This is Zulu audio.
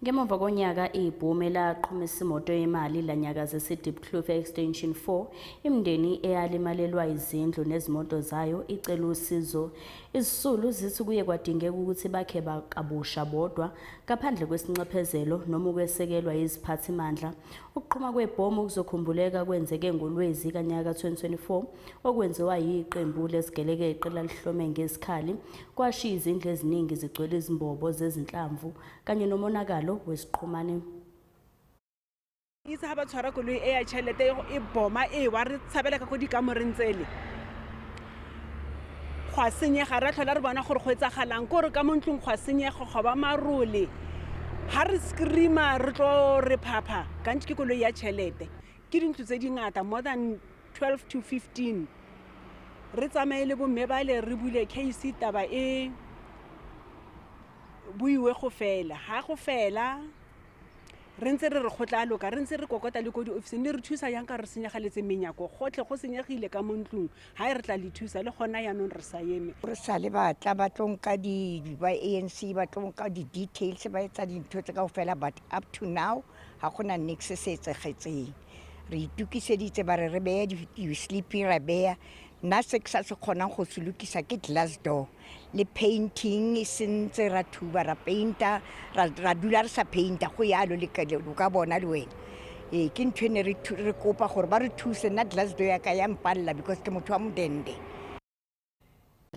Ngemuva konyaka ibhomu elaqhumisa imoto yemali lanyakazisa i-Diepkloof extension 4, imindeni eyalimalelwa izindlu nezimoto zayo icela usizo. IZISULU zithi kuye kwadingeka ukuthi bakhe kabusha bodwa ngaphandle kwesinxephezelo noma ukwesekelwa yiziphathimandla. Ukuqhuma kwebhomu kuzokhumbuleka kwenzeke ngoLwezi kanyaka 2024 okwenziwa yiqembu lesigelekeqe lalihlome ngezikhali kwashiya izindlu eziningi zigcwele izimbobo zezinhlamvu kanye nomonakalo wesiqhumane. Itse ha ba tshwara koloi e ya tšhelete e boma e wa re tshabela ka go dikamoreng tsele gwa senyega ra tlhola re bona gore go etsagalang gore ka mo ntlong gwa senyega go ba marole ha re screama re tlo re phapha kantse ke koloi ya tšhelete ke dintlo tse dingata more than 12 to 15 re tsamaye le bomme ba le re bule case taba e buiwe go fela ha go fela re ntse re go tla loka re ntse re kokota le ko di office ne re thusa yang ka re senyegaletse menyako gotle go senyegile ka montlong ha re tla le thusa le gona ya nong re sa yeme re sa le batla ba tlonka di ba ANC ba tlonka di details ba etsa dintho tse kaofela but up to now ha gona nix se etsegetseng re itukiseditse ba re beya di sleeping ra beya nna se ke sa se kgonang go se lokisa ke glass door le painting e sentse ra thuba ra painta ra dula re sa painta go yalo le ka bona le wena ke ntho ne re kopa gore ba re thuse nna glass door ya ka ya mpalla because ke motho wa modende.